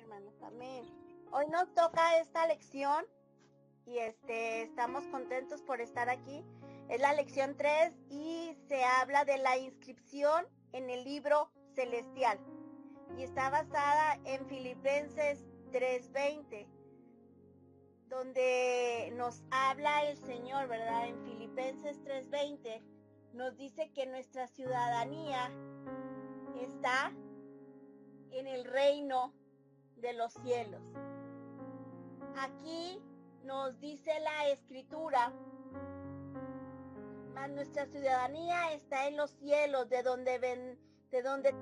hermanos, amén. Hoy nos toca esta lección y estamos contentos por estar aquí. Es la lección 3 y se habla de la inscripción en el libro celestial. Y está basada en Filipenses 3:20, donde nos habla el Señor, ¿verdad? En Filipenses 3:20 nos dice que nuestra ciudadanía está en el reino de los cielos. Aquí nos dice la Escritura, mas nuestra ciudadanía está en los cielos, de donde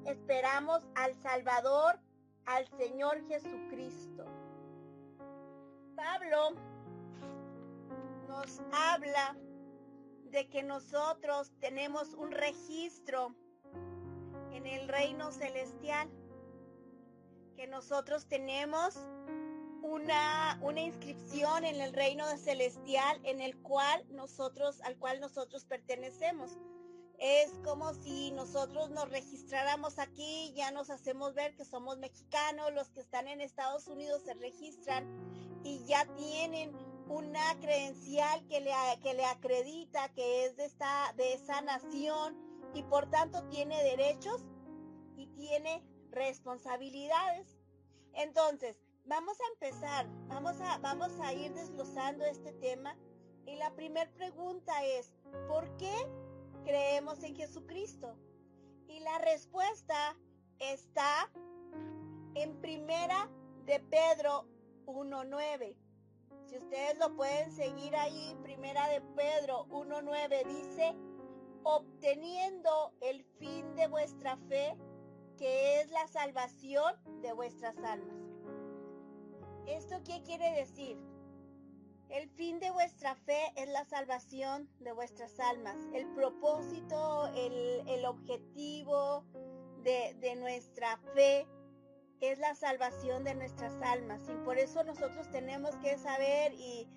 esperamos al Salvador, al Señor Jesucristo. Pablo nos habla de que nosotros tenemos un registro en el reino celestial, que nosotros tenemos una inscripción en el reino celestial al cual nosotros pertenecemos. Es como si nosotros nos registráramos aquí, ya nos hacemos ver que somos mexicanos, los que están en Estados Unidos se registran y ya tienen una credencial que le acredita que es de esa nación y por tanto tiene derechos y tiene responsabilidades. Entonces, vamos a empezar, vamos a ir desglosando este tema y la primera pregunta es, ¿por qué creemos en Jesucristo? Y la respuesta está en Primera de Pedro 1:9. Si ustedes lo pueden seguir ahí, Primera de Pedro 1:9 dice, obteniendo el fin de vuestra fe, que es la salvación de vuestras almas. ¿Esto qué quiere decir? El fin de vuestra fe es la salvación de vuestras almas. El propósito, el objetivo de nuestra fe es la salvación de nuestras almas. Y por eso nosotros tenemos que saber y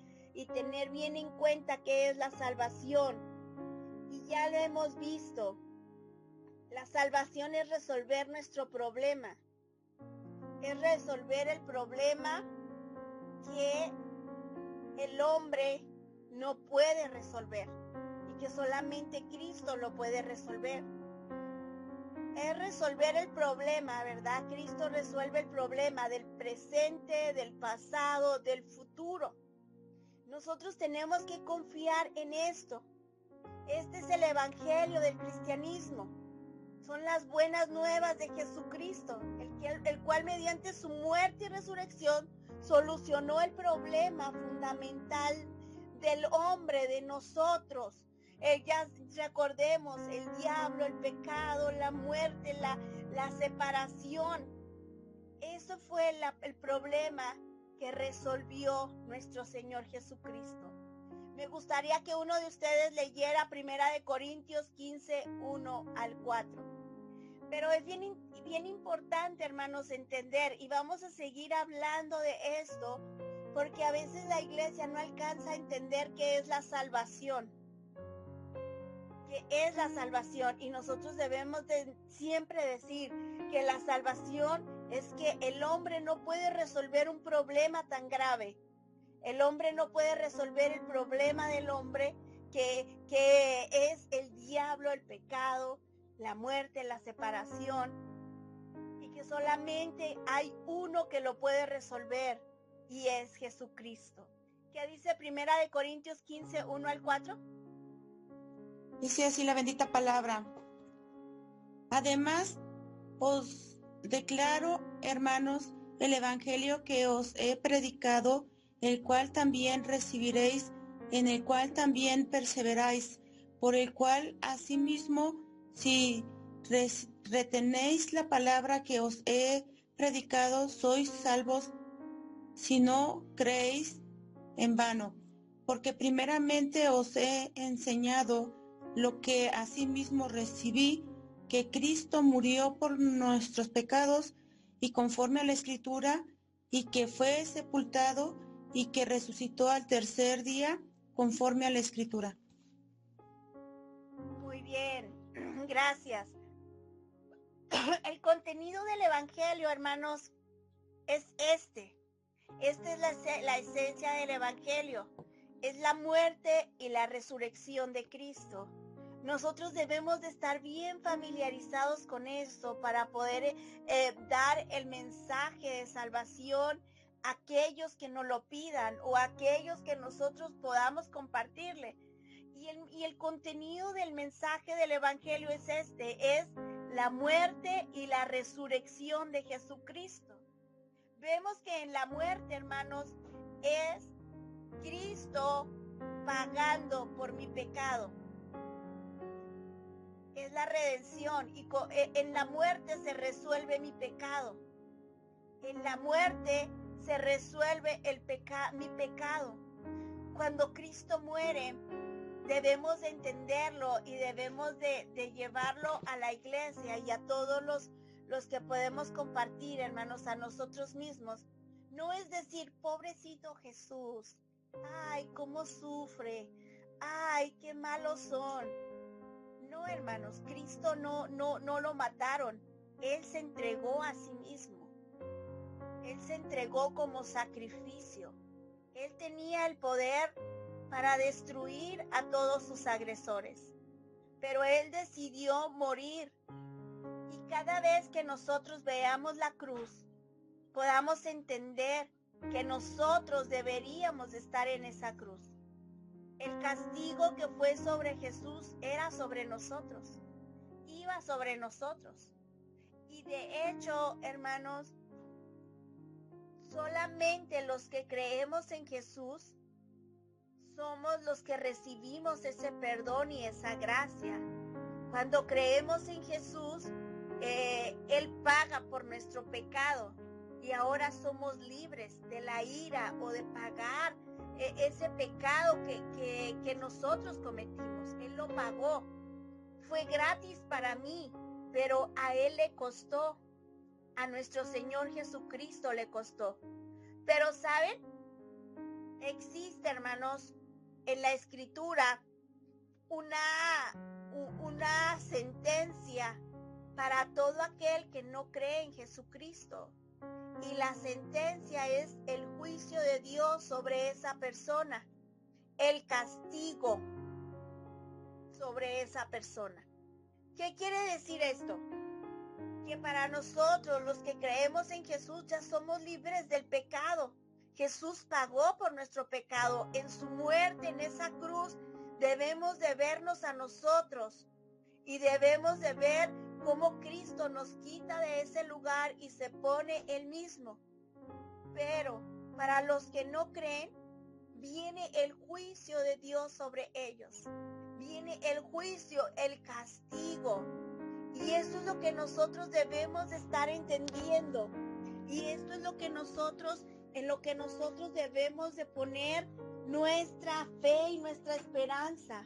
tener bien en cuenta qué es la salvación. Y ya lo hemos visto. La salvación es resolver nuestro problema. Es resolver el problema que el hombre no puede resolver y que solamente Cristo lo puede resolver. Es resolver el problema, ¿verdad? Cristo resuelve el problema del presente, del pasado, del futuro. Nosotros tenemos que confiar en esto. Este es el evangelio del cristianismo. Son las buenas nuevas de Jesucristo, el cual mediante su muerte y resurrección solucionó el problema fundamental del hombre, de nosotros. Ya recordemos el diablo, el pecado, la muerte, la separación. Eso fue el problema que resolvió nuestro Señor Jesucristo. Me gustaría que uno de ustedes leyera Primera de Corintios 15, 1-4. Pero es bien importante, hermanos, entender, y vamos a seguir hablando de esto, porque a veces la iglesia no alcanza a entender qué es la salvación. ¿Qué es la salvación? Y nosotros debemos de siempre decir que la salvación es que el hombre no puede resolver un problema tan grave. El hombre no puede resolver el problema del hombre que es el diablo, el pecado, la muerte, la separación, y que solamente hay uno que lo puede resolver y es Jesucristo. ¿Qué dice Primera de Corintios 15, 1-4? Dice así la bendita palabra. Además, os declaro, hermanos, el evangelio que os he predicado, el cual también recibiréis, en el cual también perseveráis, por el cual asimismo, si retenéis la palabra que os he predicado, sois salvos, si no creéis en vano. Porque primeramente os he enseñado lo que asimismo recibí, que Cristo murió por nuestros pecados y conforme a la Escritura, y que fue sepultado y que resucitó al tercer día conforme a la Escritura. Muy bien, gracias. El contenido del evangelio, hermanos, es este. Esta es la esencia del Evangelio. Es la muerte y la resurrección de Cristo. Nosotros debemos de estar bien familiarizados con esto para poder dar el mensaje de salvación a aquellos que nos lo pidan o a aquellos que nosotros podamos compartirle. Y el contenido del mensaje del Evangelio es es la muerte y la resurrección de Jesucristo. Vemos que en la muerte, hermanos, es Cristo pagando por mi pecado. Es la redención y en la muerte se resuelve mi pecado. En la muerte se resuelve mi pecado. Cuando Cristo muere, debemos de entenderlo y debemos de llevarlo a la iglesia y a todos los que podemos compartir, hermanos, a nosotros mismos. No es decir, pobrecito Jesús, ay, cómo sufre, ay, qué malos son. No, hermanos, Cristo no lo mataron. Él se entregó a sí mismo. Él se entregó como sacrificio. Él tenía el poder para destruir a todos sus agresores. Pero Él decidió morir. Y cada vez que nosotros veamos la cruz, podamos entender que nosotros deberíamos estar en esa cruz. El castigo que fue sobre Jesús era sobre nosotros, iba sobre nosotros. Y de hecho, hermanos, solamente los que creemos en Jesús somos los que recibimos ese perdón y esa gracia. Cuando creemos en Jesús, Él paga por nuestro pecado y ahora somos libres de la ira o de pagar ese pecado que nosotros cometimos. Él lo pagó. Fue gratis para mí, pero a Él le costó. A nuestro Señor Jesucristo le costó. Pero ¿saben? Existe, hermanos, en la Escritura una sentencia para todo aquel que no cree en Jesucristo. Y la sentencia es el juicio de Dios sobre esa persona, el castigo sobre esa persona. ¿Qué quiere decir esto? Que para nosotros, los que creemos en Jesús, ya somos libres del pecado. Jesús pagó por nuestro pecado. En su muerte, en esa cruz, debemos de vernos a nosotros y debemos de ver cómo Cristo nos quita de ese lugar y se pone Él mismo. Pero para los que no creen, viene el juicio de Dios sobre ellos. Viene el juicio, el castigo. Y esto es lo que nosotros debemos de estar entendiendo. Y esto es lo que en lo que nosotros debemos de poner nuestra fe y nuestra esperanza.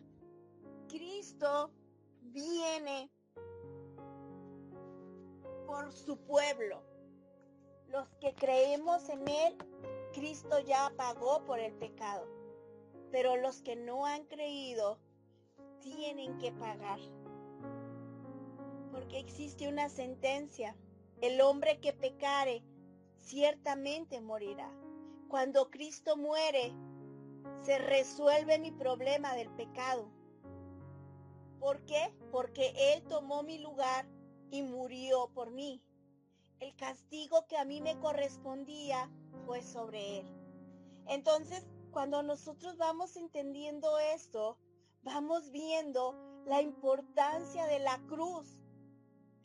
Cristo viene por su pueblo. Los que creemos en Él, Cristo ya pagó por el pecado. Pero los que no han creído, tienen que pagar. Porque existe una sentencia. El hombre que pecare, ciertamente morirá. Cuando Cristo muere, se resuelve mi problema del pecado. ¿Por qué? Porque Él tomó mi lugar y murió por mí. El castigo que a mí me correspondía fue sobre Él. Entonces, cuando nosotros vamos entendiendo esto, vamos viendo la importancia de la cruz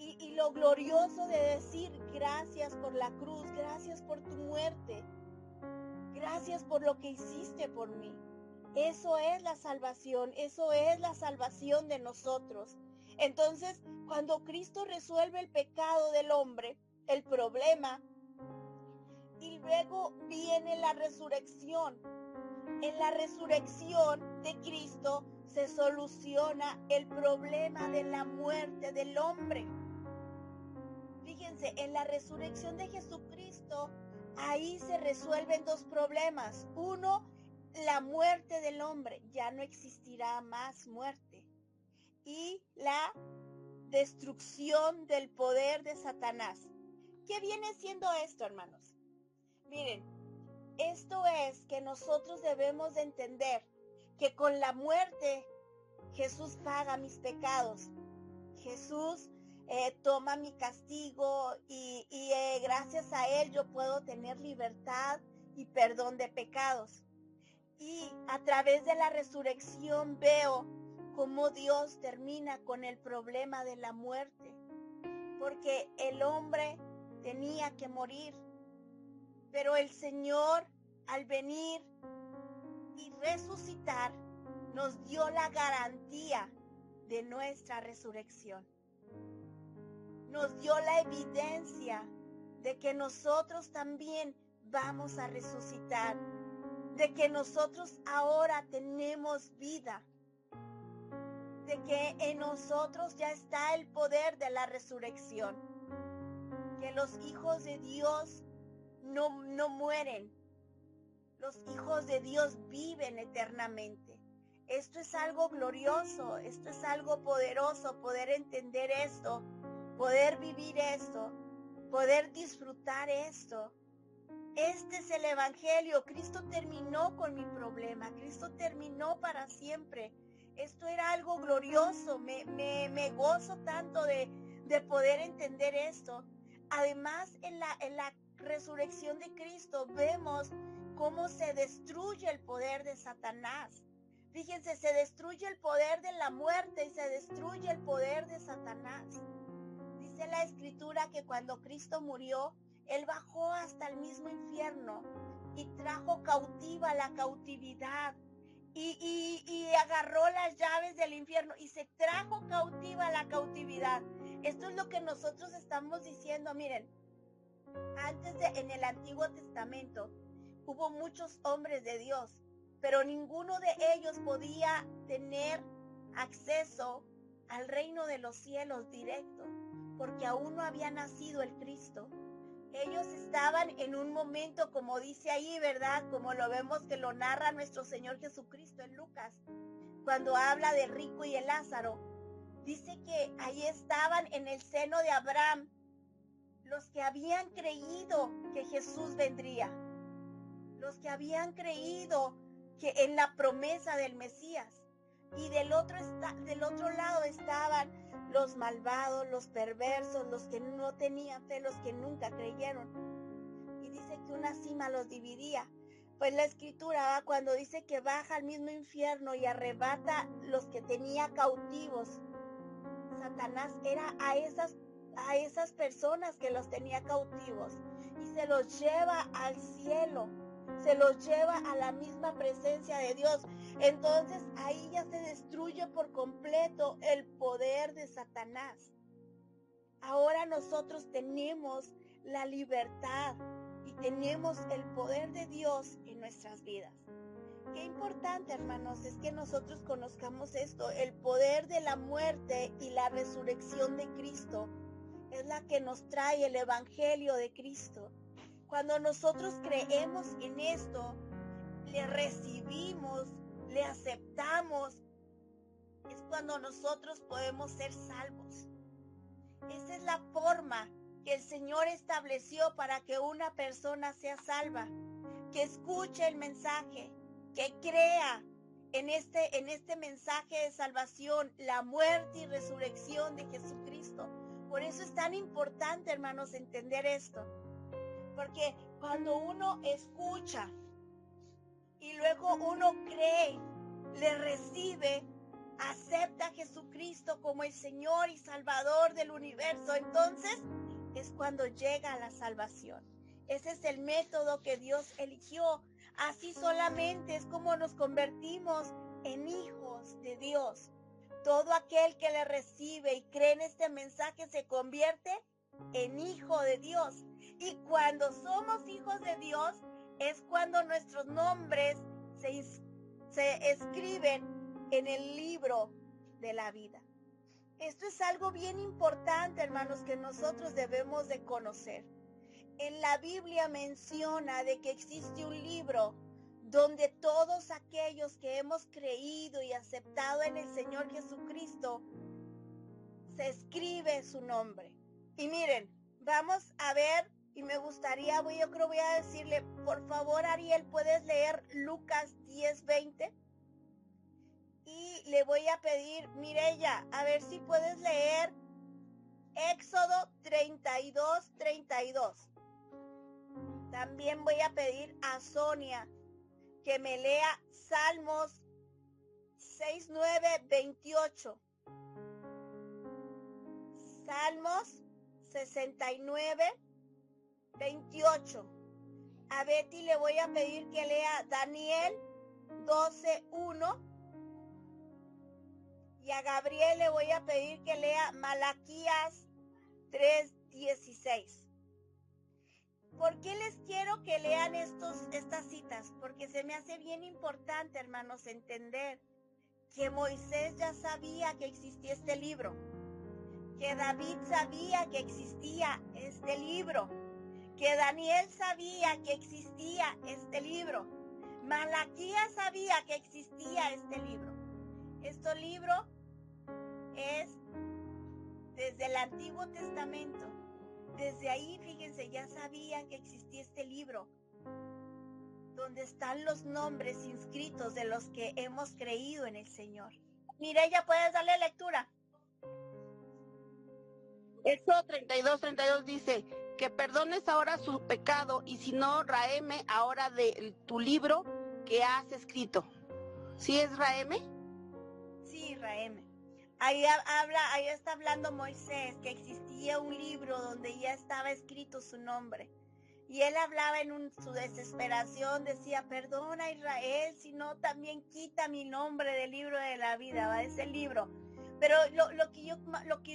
y lo glorioso de decir gracias por la cruz, gracias por tu muerte, gracias por lo que hiciste por mí. Eso es la salvación, eso es la salvación de nosotros. Entonces, cuando Cristo resuelve el pecado del hombre, el problema, y luego viene la resurrección. En la resurrección de Cristo se soluciona el problema de la muerte del hombre. Fíjense, en la resurrección de Jesucristo, ahí se resuelven dos problemas. Uno, la muerte del hombre, ya no existirá más muerte. Y la destrucción del poder de Satanás. ¿Qué viene siendo esto, hermanos? Miren, esto es que nosotros debemos de entender que con la muerte Jesús paga mis pecados. Jesús toma mi castigo y gracias a Él yo puedo tener libertad y perdón de pecados. Y a través de la resurrección veo cómo Dios termina con el problema de la muerte, porque el hombre tenía que morir, pero el Señor al venir y resucitar nos dio la garantía de nuestra resurrección. Nos dio la evidencia de que nosotros también vamos a resucitar, de que nosotros ahora tenemos vida, de que en nosotros ya está el poder de la resurrección, que los hijos de Dios no mueren, los hijos de Dios viven eternamente. Esto es algo glorioso, esto es algo poderoso, poder entender esto, poder vivir esto, poder disfrutar esto. Este es el Evangelio. Cristo terminó con mi problema, Cristo terminó para siempre. Esto era algo glorioso, me gozo tanto de poder entender esto. Además, en la resurrección de Cristo vemos cómo se destruye el poder de Satanás. Fíjense, se destruye el poder de la muerte y se destruye el poder de Satanás. Dice la Escritura que cuando Cristo murió, Él bajó hasta el mismo infierno y trajo cautiva la cautividad y agarró las llaves del infierno y se trajo cautiva la cautividad. Esto es lo que nosotros estamos diciendo. Miren, en el Antiguo Testamento hubo muchos hombres de Dios, pero ninguno de ellos podía tener acceso al reino de los cielos directo, porque aún no había nacido el Cristo. Ellos estaban en un momento, como dice ahí, ¿verdad? Como lo vemos que lo narra nuestro Señor Jesucristo en Lucas, cuando habla del rico y el Lázaro. Dice que ahí estaban en el seno de Abraham los que habían creído que Jesús vendría, los que habían creído que en la promesa del Mesías. Y del otro lado estaban los malvados, los perversos, los que no tenían fe, los que nunca creyeron. Y dice que una cima los dividía. Pues la Escritura, cuando dice que baja al mismo infierno y arrebata los que tenía cautivos, Satanás era a esas personas que los tenía cautivos y se los lleva al cielo, se los lleva a la misma presencia de Dios. Entonces ahí ya se destruye por completo el poder de Satanás. Ahora nosotros tenemos la libertad y tenemos el poder de Dios en nuestras vidas. Qué importante, hermanos, es que nosotros conozcamos esto. El poder de la muerte y la resurrección de Cristo es la que nos trae el Evangelio de Cristo. Cuando nosotros creemos en esto, le recibimos, le aceptamos, es cuando nosotros podemos ser salvos. Esa es la forma que el Señor estableció para que una persona sea salva, que escuche el mensaje, que crea en este mensaje de salvación, la muerte y resurrección de Jesucristo. Por eso es tan importante, hermanos, entender esto. Porque cuando uno escucha y luego uno cree, le recibe, acepta a Jesucristo como el Señor y Salvador del universo, entonces es cuando llega la salvación. Ese es el método que Dios eligió. Así solamente es como nos convertimos en hijos de Dios. Todo aquel que le recibe y cree en este mensaje se convierte en hijo de Dios. Y cuando somos hijos de Dios es cuando nuestros nombres se escriben en el libro de la vida. Esto es algo bien importante, hermanos, que nosotros debemos de conocer. En la Biblia menciona de que existe un libro donde todos aquellos que hemos creído y aceptado en el Señor Jesucristo, se escribe su nombre. Y miren, vamos a ver Y me gustaría, yo creo voy a decirle, por favor, Ariel, ¿puedes leer Lucas 10:20? Y le voy a pedir, Mireya, a ver si puedes leer Éxodo 32:32. También voy a pedir a Sonia que me lea Salmos 69:28. Salmos 69:28. A Betty le voy a pedir que lea Daniel 12:1. Y a Gabriel le voy a pedir que lea Malaquías 3:16. ¿Por qué les quiero que lean estas citas? Porque se me hace bien importante, hermanos, entender que Moisés ya sabía que existía este libro, que David sabía que existía este libro, que Daniel sabía que existía este libro, Malaquías sabía que existía este libro. Este libro es desde el Antiguo Testamento. Desde ahí, fíjense, ya sabía que existía este libro, donde están los nombres inscritos de los que hemos creído en el Señor. Mireya, ¿puedes darle lectura? Éxodo 32:32 dice, que perdones ahora su pecado, y si no, raeme ahora de tu libro que has escrito. ¿Sí es raeme? Sí, raeme. Ahí está hablando Moisés, que existía un libro donde ya estaba escrito su nombre. Y él hablaba en su desesperación, decía, perdona Israel, si no también quita mi nombre del libro de la vida, va ese libro. Pero lo que yo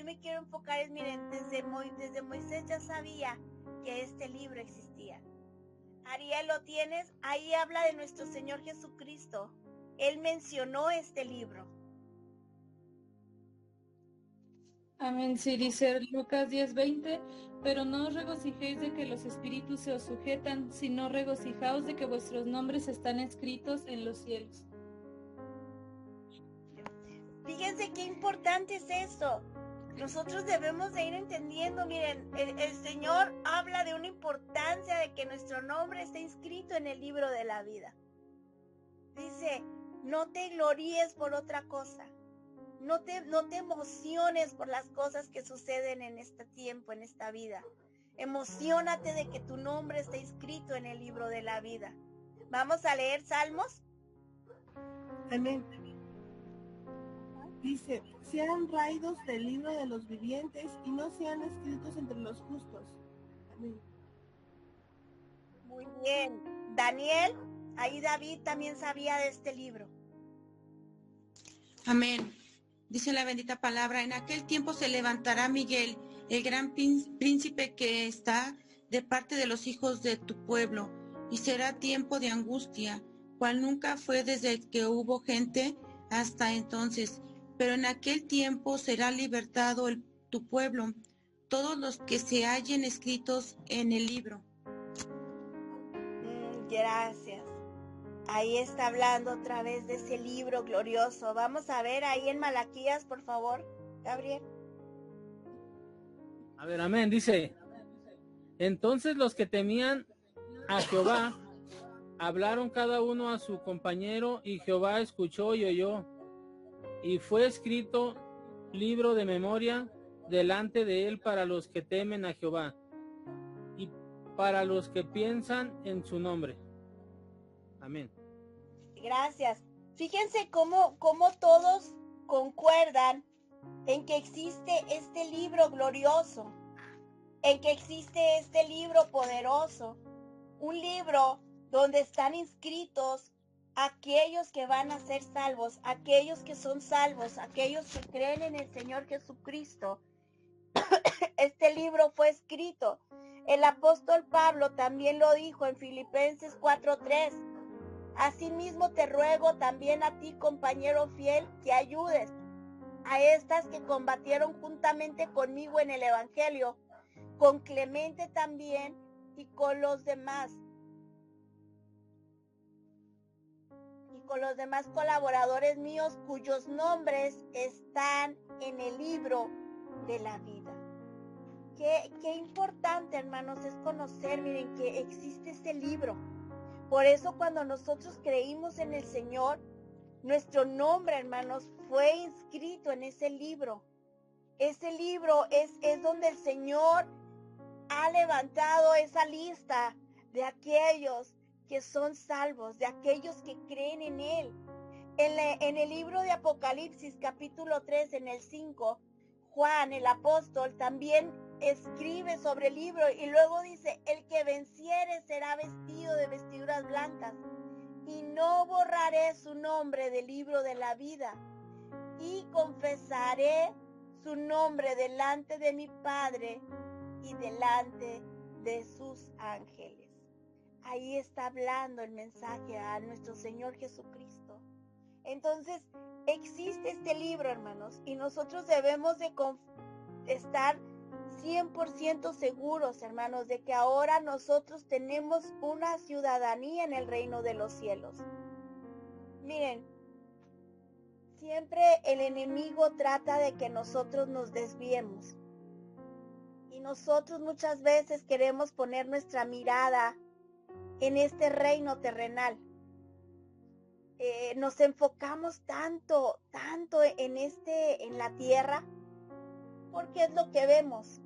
me quiero enfocar es, miren, desde Moisés ya sabía que este libro existía. Ariel, ¿lo tienes? Ahí habla de nuestro Señor Jesucristo. Él mencionó este libro. Amén. Sí, dice Lucas 10:20, pero no os regocijéis de que los espíritus se os sujetan, sino regocijaos de que vuestros nombres están escritos en los cielos. Fíjense qué importante es eso. Nosotros debemos de ir entendiendo, miren, el Señor habla de una importancia de que nuestro nombre esté inscrito en el libro de la vida. Dice, no te gloríes por otra cosa. No te emociones por las cosas que suceden en este tiempo, en esta vida. Emociónate de que tu nombre esté inscrito en el libro de la vida. Vamos a leer Salmos. Amén. Dice, sean raídos del libro de los vivientes y no sean escritos entre los justos. Amén. Muy bien. Daniel, ahí David también sabía de este libro. Amén. Dice la bendita palabra, en aquel tiempo se levantará Miguel, el gran príncipe que está de parte de los hijos de tu pueblo, y será tiempo de angustia, cual nunca fue desde que hubo gente hasta entonces. Pero en aquel tiempo será libertado tu pueblo, todos los que se hallen escritos en el libro. Gracias. Ahí está hablando otra vez de ese libro glorioso. Vamos a ver ahí en Malaquías, por favor, Gabriel. A ver, amén, dice, entonces los que temían a Jehová hablaron cada uno a su compañero, y Jehová escuchó y oyó, y fue escrito libro de memoria delante de él para los que temen a Jehová y para los que piensan en su nombre. Amén. Gracias. Fíjense cómo todos concuerdan en que existe este libro glorioso, en que existe este libro poderoso, un libro donde están inscritos aquellos que van a ser salvos, aquellos que son salvos, aquellos que creen en el Señor Jesucristo. Este libro fue escrito. El apóstol Pablo también lo dijo en Filipenses 4:3. Asimismo te ruego también a ti, compañero fiel, que ayudes a estas que combatieron juntamente conmigo en el Evangelio, con Clemente también y con los demás colaboradores míos cuyos nombres están en el libro de la vida. Qué importante, hermanos, es conocer, miren, que existe este libro. Por eso cuando nosotros creímos en el Señor, nuestro nombre, hermanos, fue inscrito en ese libro. Ese libro es donde el Señor ha levantado esa lista de aquellos que son salvos, de aquellos que creen en Él. En el libro de Apocalipsis, capítulo 3, en el 5, Juan, el apóstol, también escribe sobre el libro y luego dice, el que venciere será vestido de vestiduras blancas y no borraré su nombre del libro de la vida y confesaré su nombre delante de mi Padre y delante de sus ángeles. Ahí está hablando el mensaje a nuestro Señor Jesucristo. Entonces, existe este libro, hermanos, y nosotros debemos de estar 100% seguros, hermanos, de que ahora nosotros tenemos una ciudadanía en el reino de los cielos. Miren, siempre el enemigo trata de que nosotros nos desviemos. Y nosotros muchas veces queremos poner nuestra mirada en este reino terrenal. Nos enfocamos tanto en la tierra, porque es lo que vemos,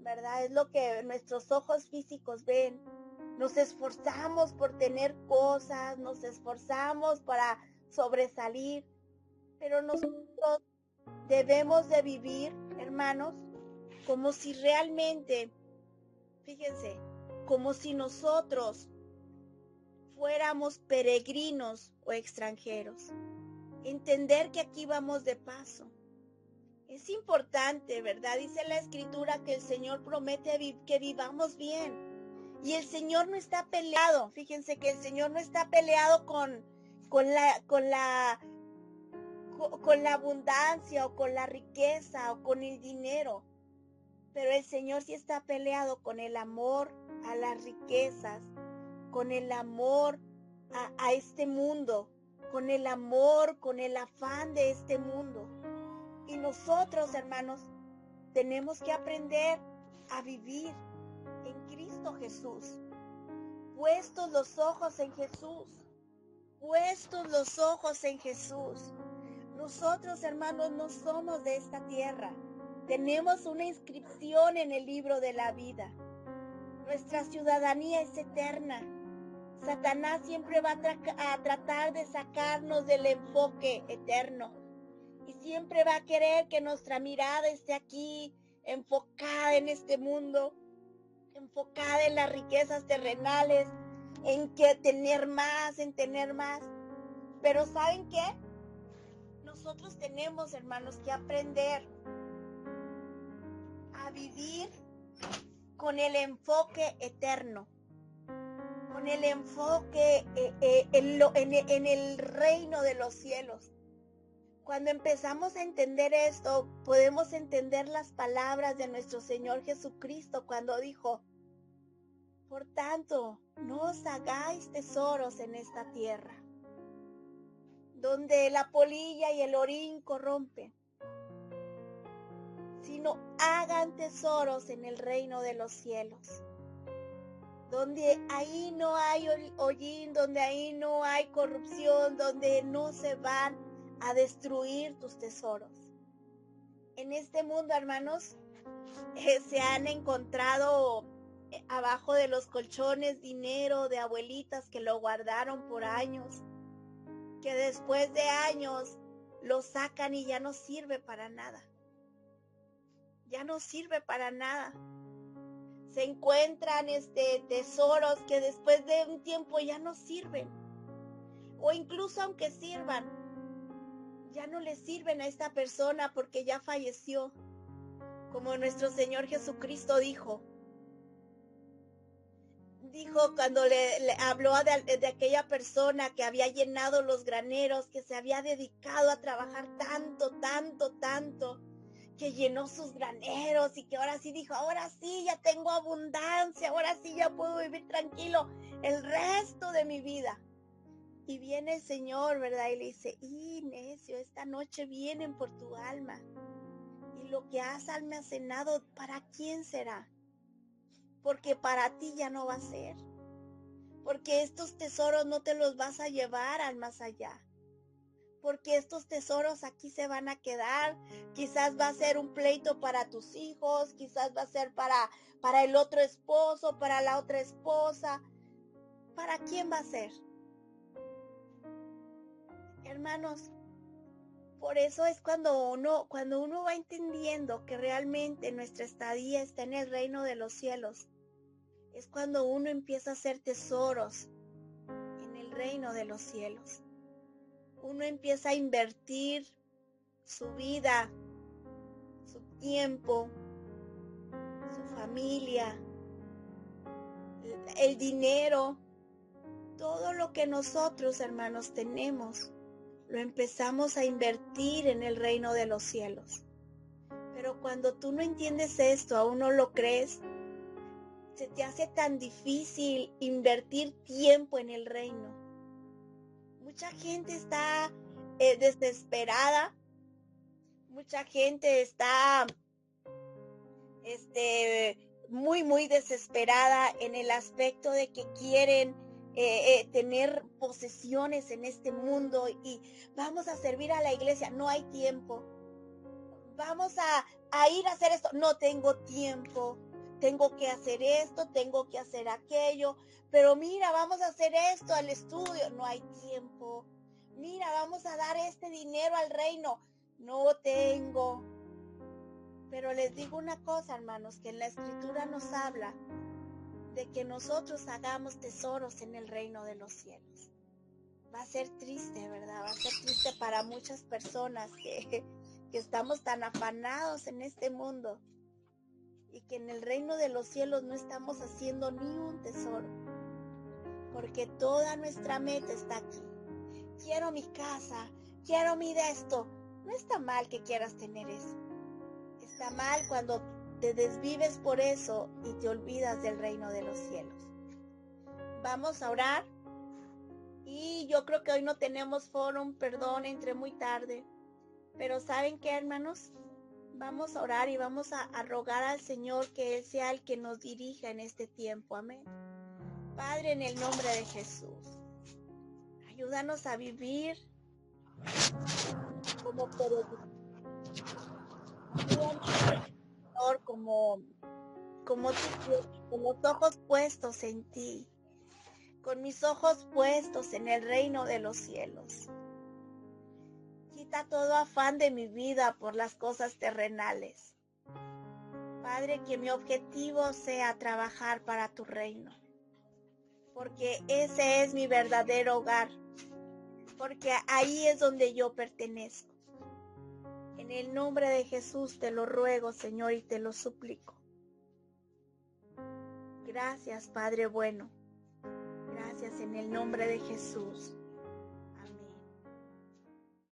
¿verdad? Es lo que nuestros ojos físicos ven. Nos esforzamos por tener cosas, nos esforzamos para sobresalir, pero nosotros debemos de vivir, hermanos, como si realmente, fíjense, como si nosotros fuéramos peregrinos o extranjeros. Entender que aquí vamos de paso. Es importante, ¿verdad? Dice la Escritura que el Señor promete que vivamos bien. Y el Señor no está peleado. Fíjense que el Señor no está peleado con la abundancia o con la riqueza o con el dinero. Pero el Señor sí está peleado con el amor a las riquezas, con el amor a este mundo, con el amor, con el afán de este mundo. Y nosotros, hermanos, tenemos que aprender a vivir en Cristo Jesús, puestos los ojos en Jesús, puestos los ojos en Jesús. Nosotros, hermanos, no somos de esta tierra. Tenemos una inscripción en el libro de la vida. Nuestra ciudadanía es eterna. Satanás siempre va a tratar de sacarnos del enfoque eterno. Y siempre va a querer que nuestra mirada esté aquí, enfocada en este mundo, enfocada en las riquezas terrenales, en tener más. Pero ¿saben qué? Nosotros tenemos, hermanos, que aprender a vivir con el enfoque eterno, con el enfoque en el reino de los cielos. Cuando empezamos a entender esto, podemos entender las palabras de nuestro Señor Jesucristo cuando dijo, por tanto, no os hagáis tesoros en esta tierra, donde la polilla y el orín corrompen, sino hagan tesoros en el reino de los cielos, donde ahí no hay hollín, donde ahí no hay corrupción, donde no se van a destruir tus tesoros. En este mundo, hermanos, se han encontrado abajo de los colchones dinero de abuelitas que lo guardaron por años, que después de años lo sacan y ya no sirve para nada. Ya no sirve para nada. Se encuentran tesoros que después de un tiempo ya no sirven. O incluso aunque sirvan, ya no le sirven a esta persona porque ya falleció. Como nuestro Señor Jesucristo dijo cuando le habló de aquella persona que había llenado los graneros, que se había dedicado a trabajar tanto, que llenó sus graneros y que ahora sí dijo, ahora sí ya tengo abundancia, ahora sí ya puedo vivir tranquilo el resto de mi vida. Y viene el Señor, ¿verdad? Y le dice, necio, esta noche vienen por tu alma. Y lo que has almacenado, ¿para quién será? Porque para ti ya no va a ser. Porque estos tesoros no te los vas a llevar al más allá. Porque estos tesoros aquí se van a quedar. Quizás va a ser un pleito para tus hijos, quizás va a ser para el otro esposo, para la otra esposa. ¿Para quién va a ser? Hermanos, por eso es cuando uno va entendiendo que realmente nuestra estadía está en el reino de los cielos. Es cuando uno empieza a hacer tesoros en el reino de los cielos. Uno empieza a invertir su vida, su tiempo, su familia, el dinero, todo lo que nosotros, hermanos, tenemos, lo empezamos a invertir en el reino de los cielos. Pero cuando tú no entiendes esto, aún no lo crees, se te hace tan difícil invertir tiempo en el reino. Mucha gente está desesperada, mucha gente está muy desesperada en el aspecto de que quieren tener posesiones en este mundo y vamos a servir a la iglesia, no hay tiempo. Vamos a ir a hacer esto, no tengo tiempo. Tengo que hacer esto, tengo que hacer aquello, pero mira, vamos a hacer esto al estudio, no hay tiempo. Mira, vamos a dar este dinero al reino, no tengo. Pero les digo una cosa, hermanos, que en la escritura nos habla de que nosotros hagamos tesoros en el reino de los cielos. Va a ser triste, ¿verdad? Va a ser triste para muchas personas que estamos tan afanados en este mundo. Y que en el reino de los cielos no estamos haciendo ni un tesoro. Porque toda nuestra meta está aquí. Quiero mi casa, quiero mi de esto. No está mal que quieras tener eso. Está mal cuando te desvives por eso y te olvidas del reino de los cielos. Vamos a orar. Y yo creo que hoy no tenemos fórum, perdón, entré muy tarde. Pero ¿saben qué, hermanos? Vamos a orar y vamos a rogar al Señor que Él sea el que nos dirija en este tiempo. Amén. Padre, en el nombre de Jesús, ayúdanos a vivir como peregrinos, Señor, como tú quieres, con los ojos puestos en ti, con mis ojos puestos en el reino de los cielos. Quita todo afán de mi vida por las cosas terrenales. Padre, que mi objetivo sea trabajar para tu reino, porque ese es mi verdadero hogar, porque ahí es donde yo pertenezco. En el nombre de Jesús te lo ruego, Señor, y te lo suplico. Gracias, Padre bueno. Gracias en el nombre de Jesús.